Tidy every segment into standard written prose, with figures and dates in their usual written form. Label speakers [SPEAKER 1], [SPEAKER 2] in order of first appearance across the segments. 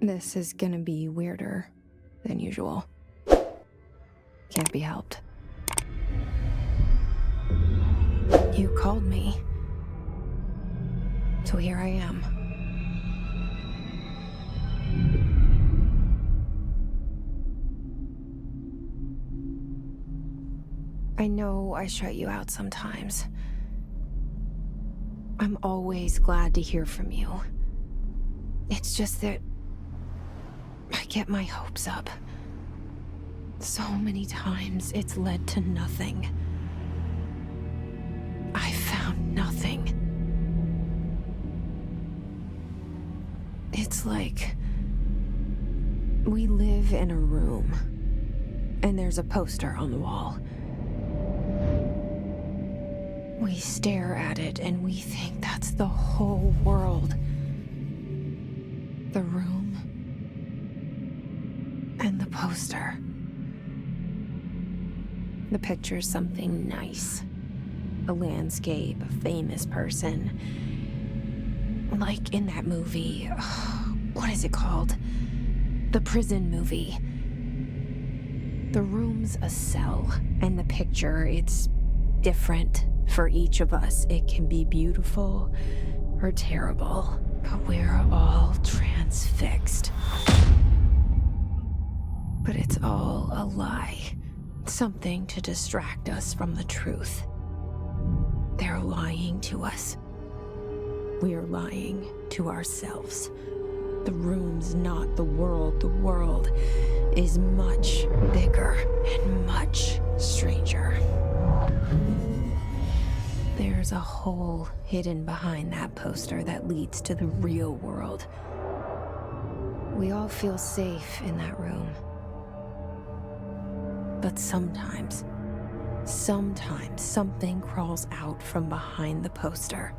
[SPEAKER 1] This is gonna be weirder than usual. Can't be helped. You called me. So here I am. I know I shut you out sometimes. I'm always glad to hear from you. It's just that I get my hopes up. So many times it's led to nothing. I found nothing. It's like we live in a room and there's a poster on the wall. We stare at it and we think that's the whole world. The room and the poster. The picture's something nice. A landscape, a famous person. Like in that movie, what is it called? The prison movie. The room's a cell, and the picture, it's different for each of us. It can be beautiful or terrible, but we're all transfixed. But it's all a lie. Something to distract us from the truth. They're lying to us. We're lying to ourselves. The room's not the world. The world is much bigger and much stranger. There's a hole hidden behind that poster that leads to the real world. We all feel safe in that room. But sometimes something crawls out from behind the poster.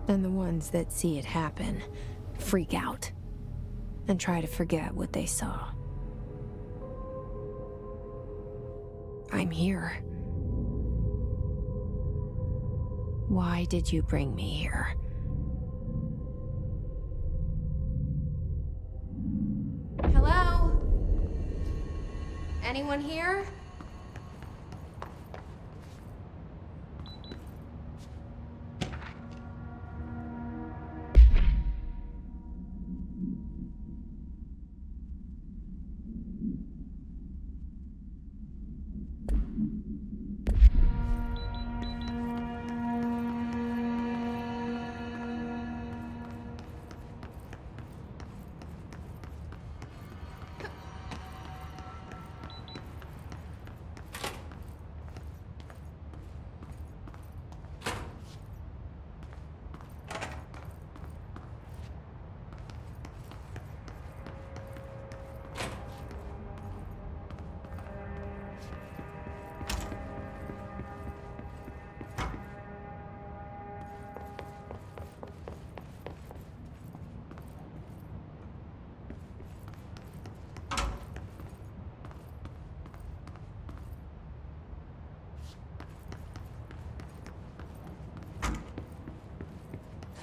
[SPEAKER 1] And the ones that see it happen freak out and try to forget what they saw. I'm here. Why did you bring me here? Hello? Anyone here?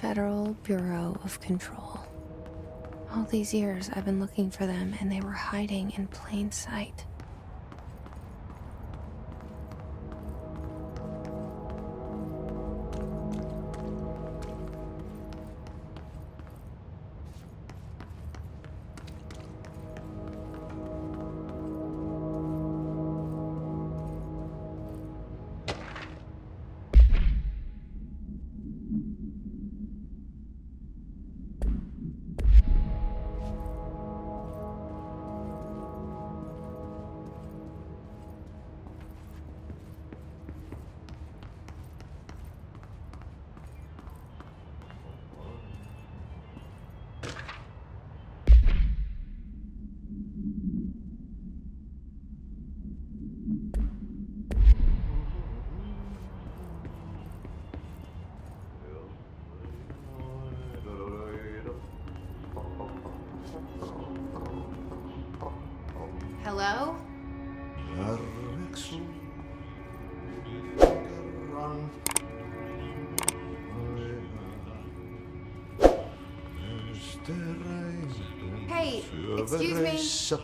[SPEAKER 1] Federal Bureau of Control. All these years I've been looking for them and they were hiding in plain sight. Hello? Hey, excuse me.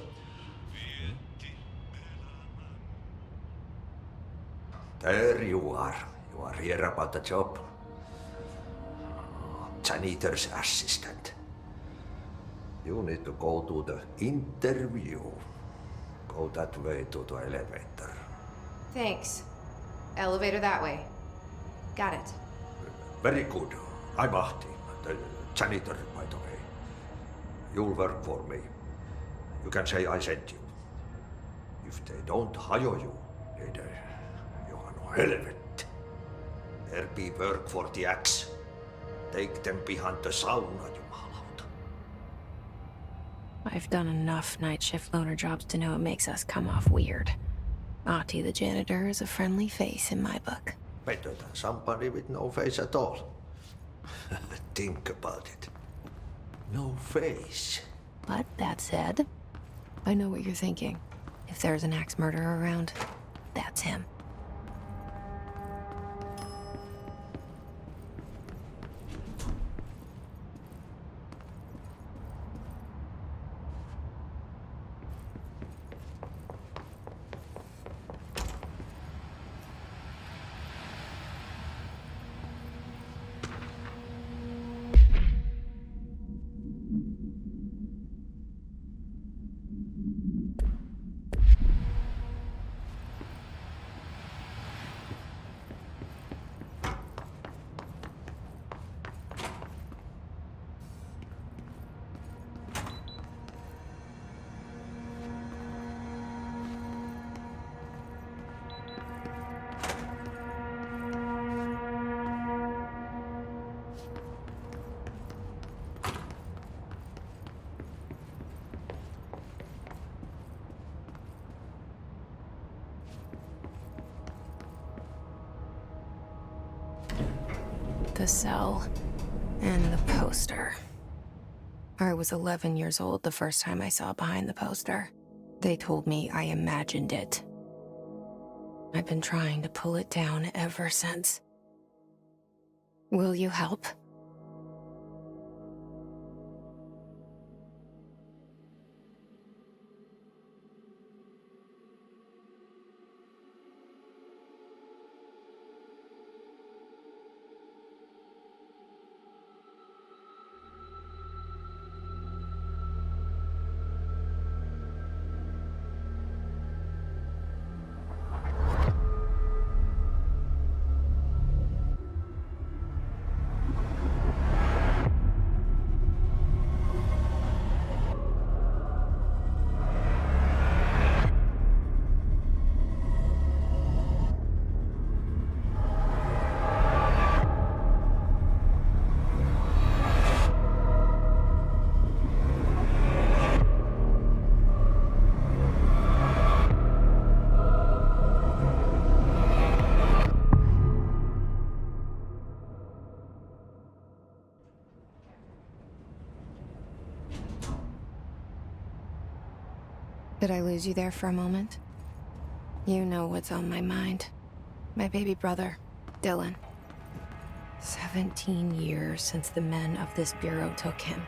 [SPEAKER 2] There you are. You are here about the job. Janitor's assistant. You need to go to the interview. Go that way to the elevator.
[SPEAKER 1] Thanks. Elevator that way. Got it.
[SPEAKER 2] Very good. I'm Ahti, the janitor, by the way. You'll work for me. You can say I sent you. If they don't hire you, then you are no helmet. There be work for the axe. Take them behind the sauna, jumalauta.
[SPEAKER 1] I've done enough night shift loner jobs to know it makes us come off weird. Ahti the janitor is a friendly face in my book.
[SPEAKER 2] Better than somebody with no face at all. Think about it. No face.
[SPEAKER 1] But that said, I know what you're thinking. If there's an axe murderer around, that's him. The cell and the poster. I was 11 years old the first time I saw behind the poster. They told me I imagined it. I've been trying to pull it down ever since. Will you help? Did I lose you there for a moment? You know what's on my mind. My baby brother, Dylan. 17 years since the men of this bureau took him.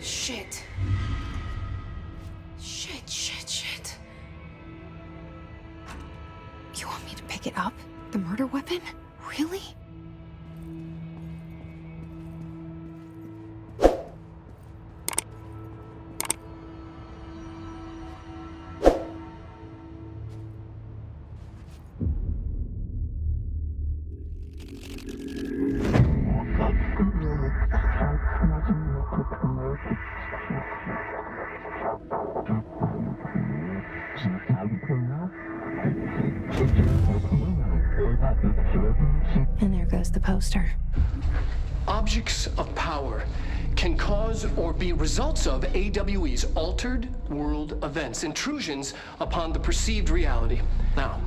[SPEAKER 1] Shit. Shit. You want me to pick it up? The murder weapon? Really? And there goes the poster.
[SPEAKER 3] Objects of power can cause or be results of AWE's altered world events, intrusions upon the perceived reality. Now,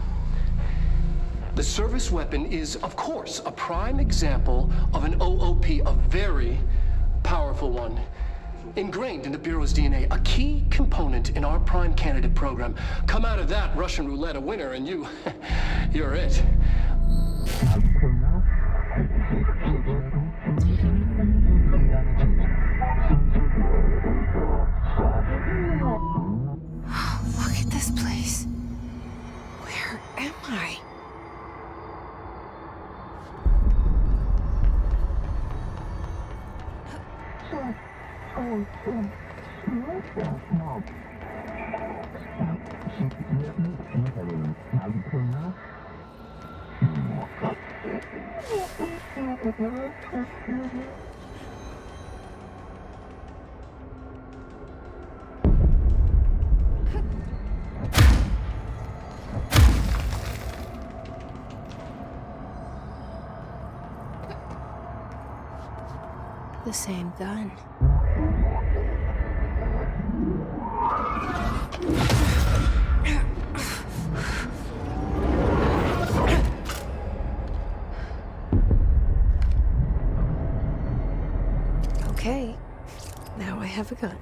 [SPEAKER 3] the service weapon is, of course, a prime example of an OOP, a very powerful one, ingrained in the Bureau's DNA, a key component in our prime candidate program. Come out of that Russian roulette a winner and you're it.
[SPEAKER 1] Look at this place. Where am I? The same gun. Okay, now I have a gun.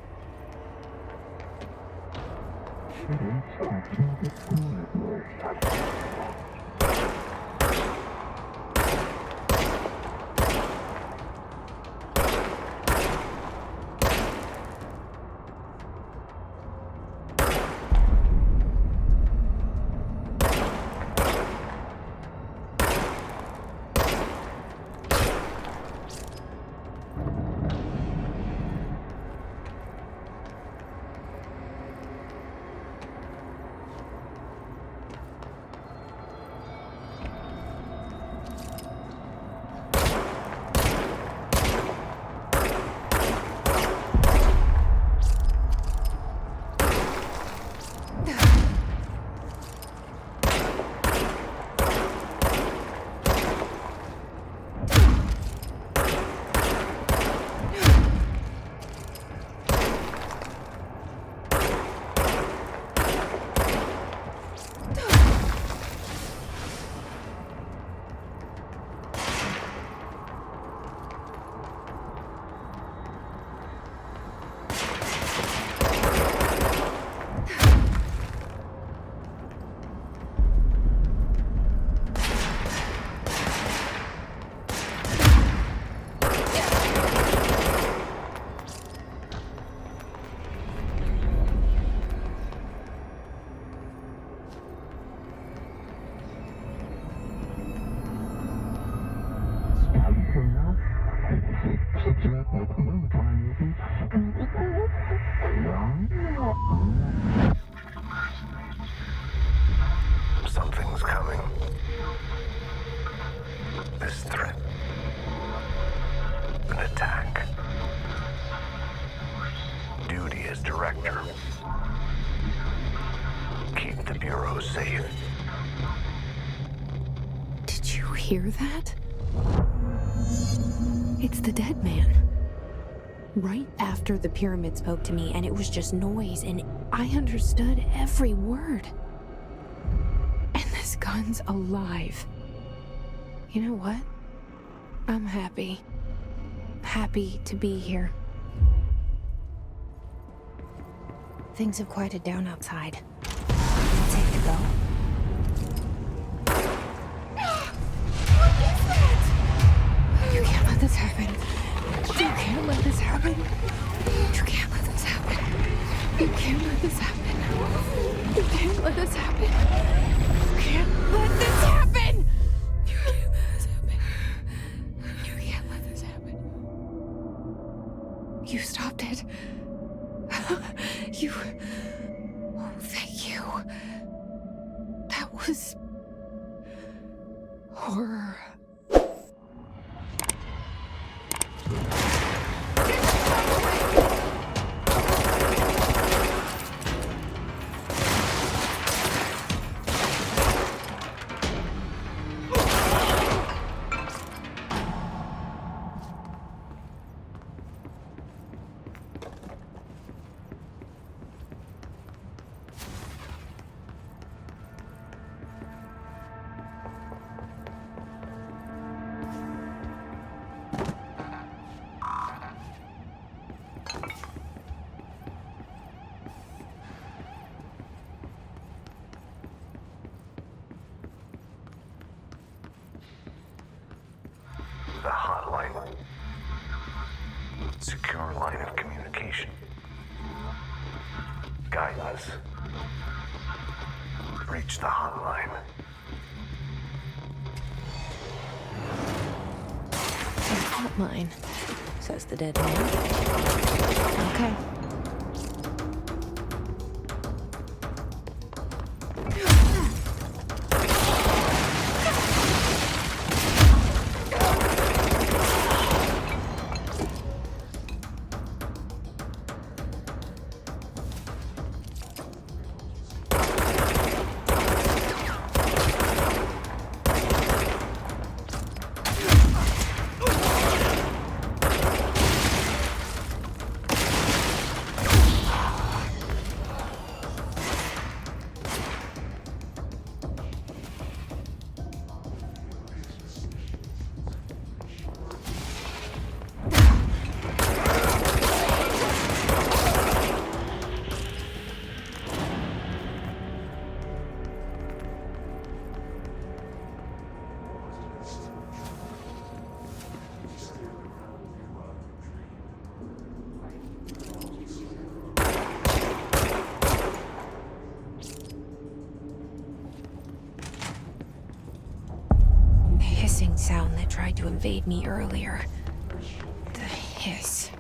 [SPEAKER 4] Something's coming. This threat. An attack. Duty as director. Keep the Bureau safe.
[SPEAKER 1] Did you hear that? It's the dead man. Right after the pyramid spoke to me, and it was just noise, and I understood every word. And this gun's alive. You know what? I'm happy. Happy to be here. Things have quieted down outside. Let's take to go. What is that? You can't let this happen. You can't let this happen. You can't let this happen. You can't let this happen. You can't let this happen. You can't let this happen. You can't let this happen. You can't let this happen. You stopped it. You... Oh, thank you. That was... horror.
[SPEAKER 4] secure line of communication, guidance, reach the hotline.
[SPEAKER 1] Hotline, says the dead man. Okay. Sound that tried to invade me earlier. The hiss,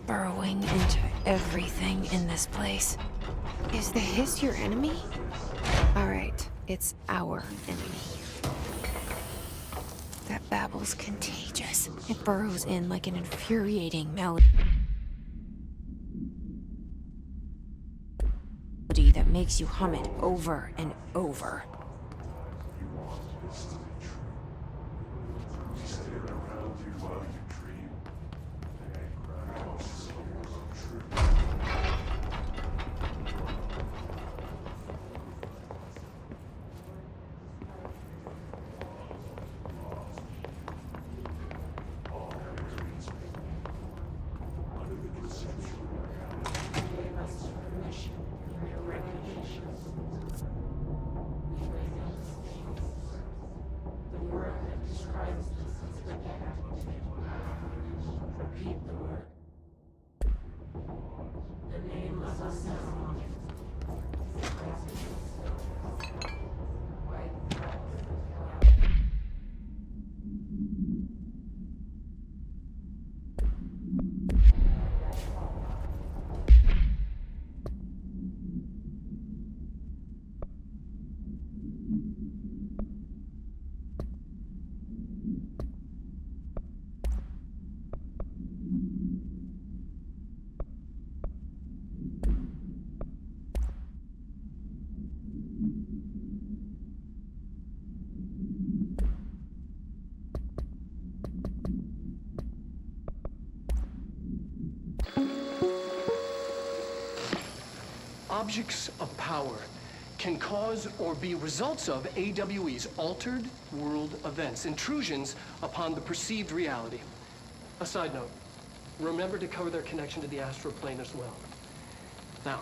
[SPEAKER 1] burrowing into everything in this place. Is the hiss your enemy? Alright, it's our enemy. That babble's contagious. It burrows in like an infuriating melody that makes you hum it over and over.
[SPEAKER 3] Objects of power can cause or be results of AWE's altered world events, intrusions upon the perceived reality. A side note, remember to cover their connection to the astral plane as well. Now,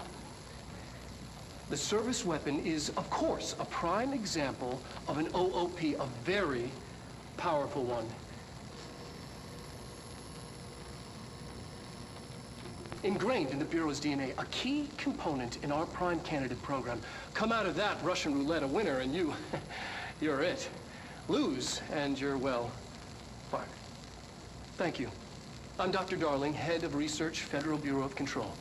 [SPEAKER 3] the service weapon is, of course, a prime example of an OOP, a very powerful one. Ingrained in the Bureau's DNA, a key component in our prime candidate program. Come out of that Russian roulette a winner and you're it. Lose and you're, well, fired. Thank you. I'm Dr. Darling, head of research, Federal Bureau of Control.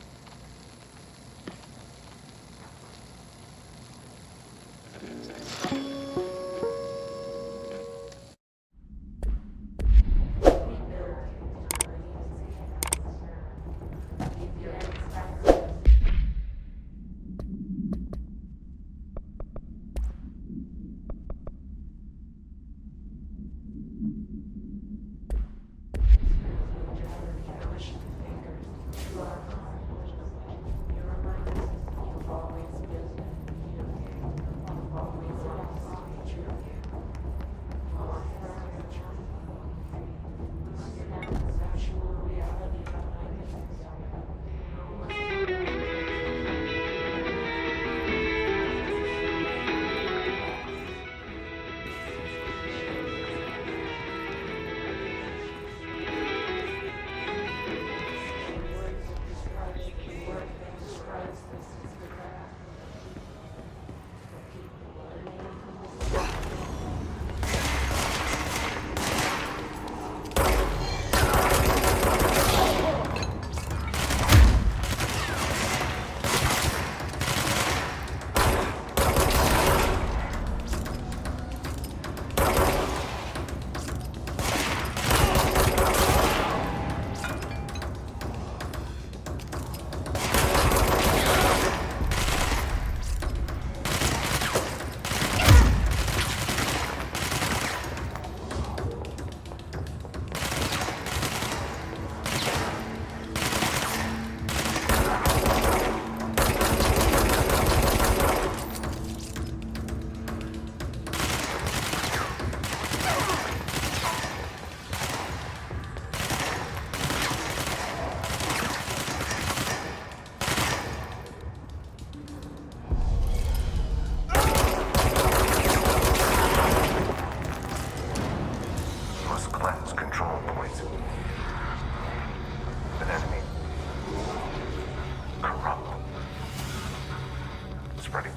[SPEAKER 4] spreading.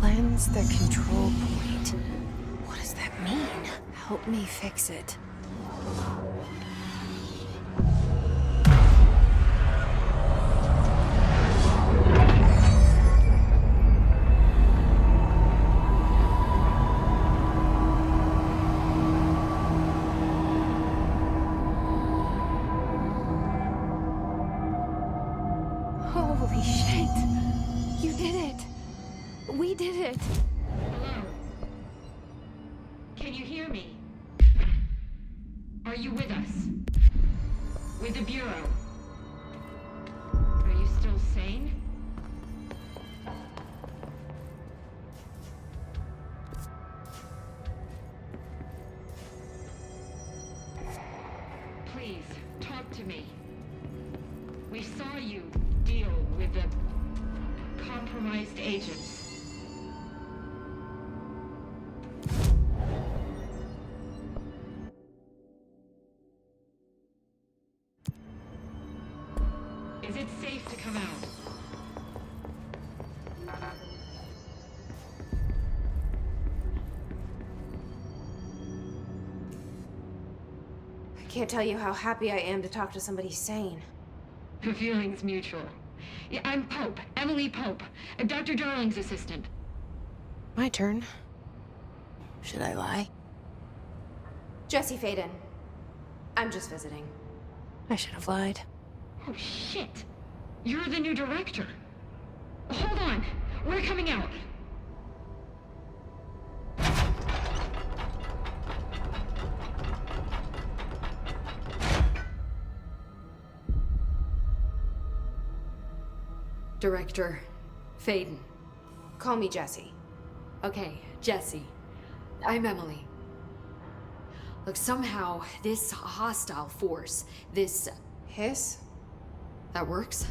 [SPEAKER 1] Cleanse the control point. What does that mean? Help me fix it. Holy shit! You did it! We did it!
[SPEAKER 5] Hello? Can you hear me? Are you with us? With the Bureau? Are you still sane? Please, talk to me. We saw you deal with the compromised agents. Is it safe to come out?
[SPEAKER 1] I can't tell you how happy I am to talk to somebody sane.
[SPEAKER 5] The feeling's mutual. Yeah, I'm Pope, Emily Pope, Dr. Darling's assistant.
[SPEAKER 1] My turn. Should I lie? Jessie Feyden. I'm just visiting. I should have lied.
[SPEAKER 5] Oh, shit. You're the new director. Hold on. We're coming out.
[SPEAKER 6] Director Feyden.
[SPEAKER 1] Call me Jesse.
[SPEAKER 6] Okay, Jesse. I'm Emily. Look, somehow this hostile force, this...
[SPEAKER 1] Hiss?
[SPEAKER 6] That works?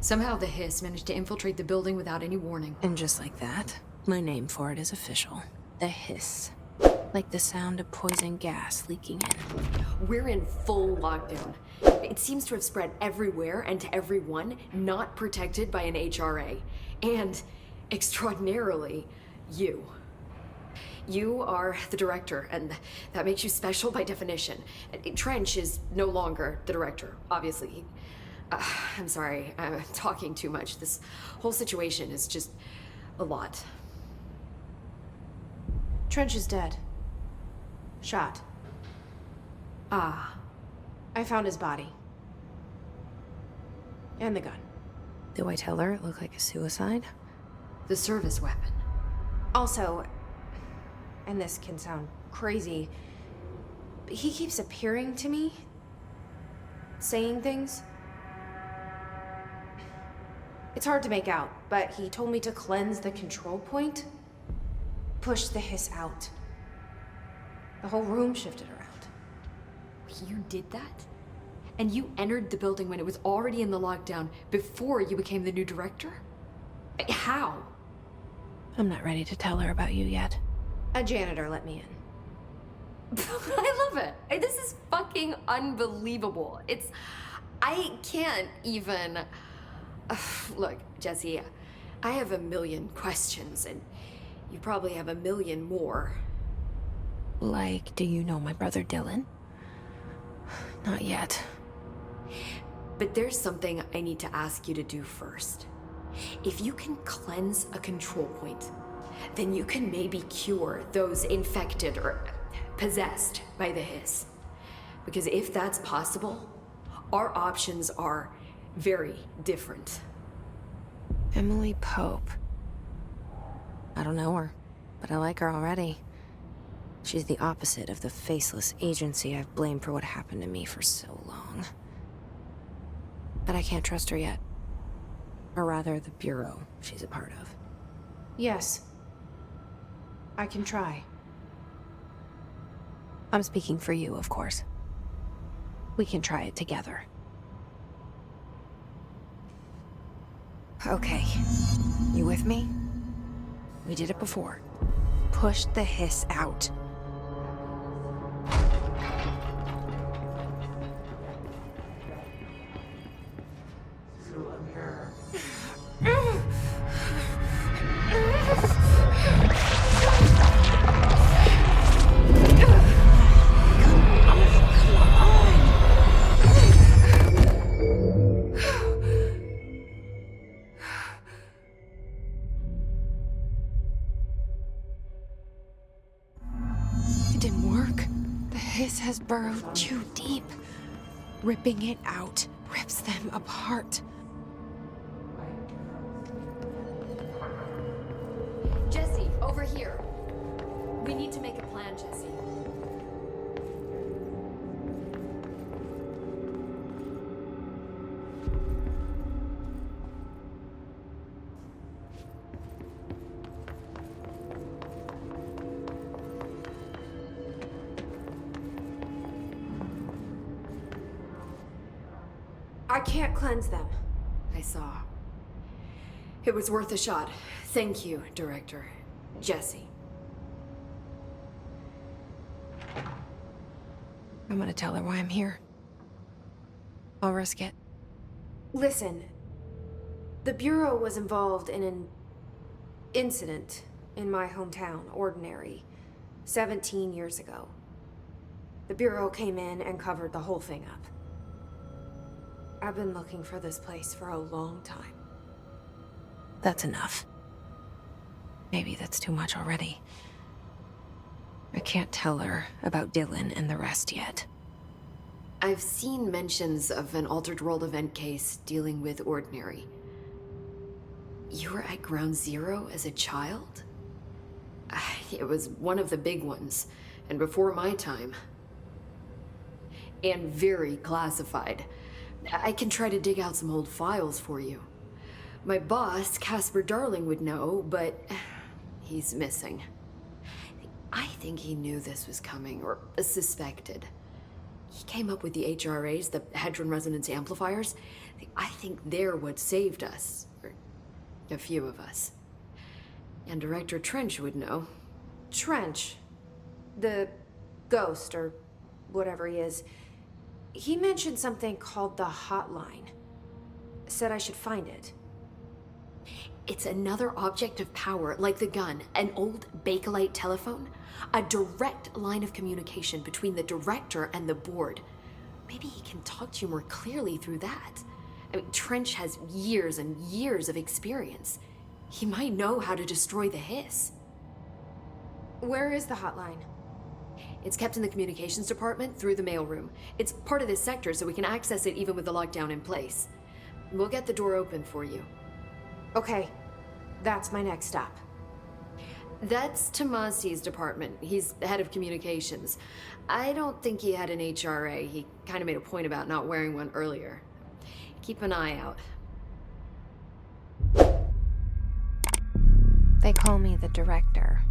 [SPEAKER 6] Somehow the hiss managed to infiltrate the building without any warning.
[SPEAKER 1] And just like that, my name for it is official. The hiss. Like the sound of poison gas leaking in.
[SPEAKER 6] We're in full lockdown. It seems to have spread everywhere and to everyone not protected by an HRA. And, extraordinarily, you. You are the director, and that makes you special by definition. Trench is no longer the director, obviously. I'm sorry, I'm talking too much. This whole situation is just a lot.
[SPEAKER 1] Trench is dead. Shot.
[SPEAKER 6] Ah.
[SPEAKER 1] I found his body. And the gun. Do I tell her it looked like a suicide?
[SPEAKER 6] The service weapon.
[SPEAKER 1] Also, and this can sound crazy, but he keeps appearing to me, saying things. It's hard to make out, but he told me to cleanse the control point, push the hiss out. The whole room shifted around.
[SPEAKER 6] You did that? And you entered the building when it was already in the lockdown before you became the new director? How?
[SPEAKER 1] I'm not ready to tell her about you yet. A janitor let me in.
[SPEAKER 6] I love it. This is fucking unbelievable. I can't even... Look, Jesse, I have a million questions, and you probably have a million more.
[SPEAKER 1] Like, do you know my brother Dylan? Not yet.
[SPEAKER 6] But there's something I need to ask you to do first. If you can cleanse a control point, then you can maybe cure those infected or possessed by the hiss. Because if that's possible, our options are very different.
[SPEAKER 1] Emily Pope. I don't know her, but I like her already. She's the opposite of the faceless agency I've blamed for what happened to me for so long. but I can't trust her yet. Or rather, the bureau she's a part of. Yes. I can try. I'm speaking for you, of course. We can try it together. Okay. You with me? We did it before. Push the hiss out. Has burrowed too deep. Ripping it out rips them apart.
[SPEAKER 6] Jesse, over here. We need to make a plan, Jesse.
[SPEAKER 1] I can't cleanse them.
[SPEAKER 6] I saw. It was worth a shot. Thank you, Director. Jesse.
[SPEAKER 1] I'm gonna tell her why I'm here. I'll risk it. Listen, the Bureau was involved in an incident in my hometown, Ordinary, 17 years ago. The Bureau came in and covered the whole thing up. I've been looking for this place for a long time. That's enough. Maybe that's too much already. I can't tell her about Dylan and the rest yet.
[SPEAKER 6] I've seen mentions of an Altered World event case dealing with Ordinary. You were at Ground Zero as a child? It was one of the big ones, and before my time. And very classified. I can try to dig out some old files for you. My boss, Casper Darling, would know, but he's missing. I think he knew this was coming, or suspected. He came up with the HRAs, the Hadron Resonance Amplifiers. I think they're what saved us, or a few of us. And Director Trench would know.
[SPEAKER 1] Trench? The ghost, or whatever he is. He mentioned something called the hotline. Said I should find it.
[SPEAKER 6] It's another object of power, like the gun, an old Bakelite telephone. A direct line of communication between the director and the board. Maybe he can talk to you more clearly through that. I mean, Trench has years and years of experience. He might know how to destroy the hiss.
[SPEAKER 1] Where is the hotline?
[SPEAKER 6] It's kept in the communications department through the mailroom. It's part of this sector, so we can access it even with the lockdown in place. We'll get the door open for you.
[SPEAKER 1] Okay, that's my next stop.
[SPEAKER 6] That's Tomasi's department. He's head of communications. I don't think he had an HRA. He kind of made a point about not wearing one earlier. Keep an eye out.
[SPEAKER 1] They call me the director.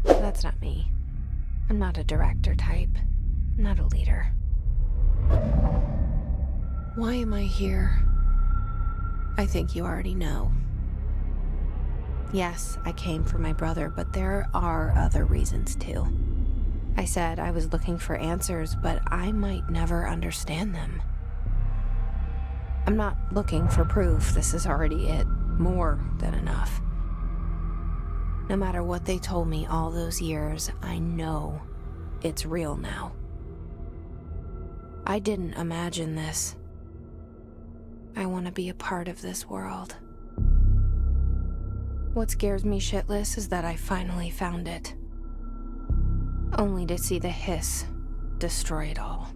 [SPEAKER 1] That's not me. I'm not a director type. I'm not a leader. Why am I here? I think you already know. Yes, I came for my brother, but there are other reasons too. I said I was looking for answers, but I might never understand them. I'm not looking for proof. This is already it. More than enough. No matter what they told me all those years, I know it's real now. I didn't imagine this. I want to be a part of this world. What scares me shitless is that I finally found it. Only to see the hiss destroy it all.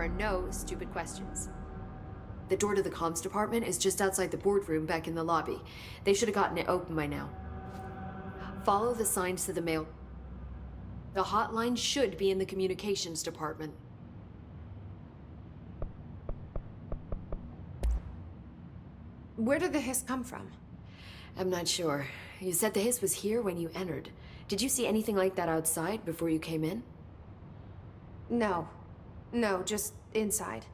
[SPEAKER 6] are no stupid questions. The door to the comms department is just outside the boardroom back in the lobby. They should have gotten it open by now. Follow the signs to the mail. The hotline should be in the communications department.
[SPEAKER 1] Where did the hiss come from?
[SPEAKER 6] I'm not sure. You said the hiss was here when you entered. Did you see anything like that outside before you came in?
[SPEAKER 1] No. No, just inside.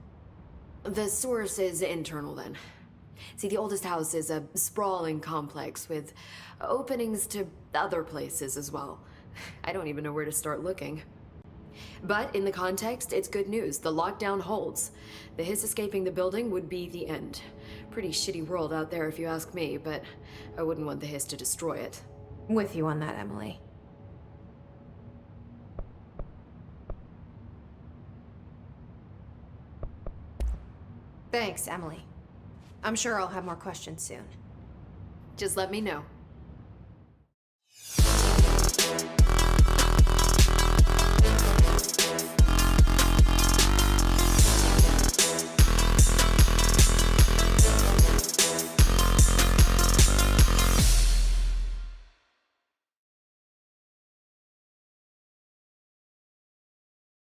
[SPEAKER 6] The source is internal then. See, the oldest house is a sprawling complex with openings to other places as well. I don't even know where to start looking. But in the context, it's good news. The lockdown holds. The hiss escaping the building would be the end. Pretty shitty world out there if you ask me, but I wouldn't want the hiss to destroy it.
[SPEAKER 1] With you on that, Emily. Thanks, Emily. I'm sure I'll have more questions soon.
[SPEAKER 6] Just let me know.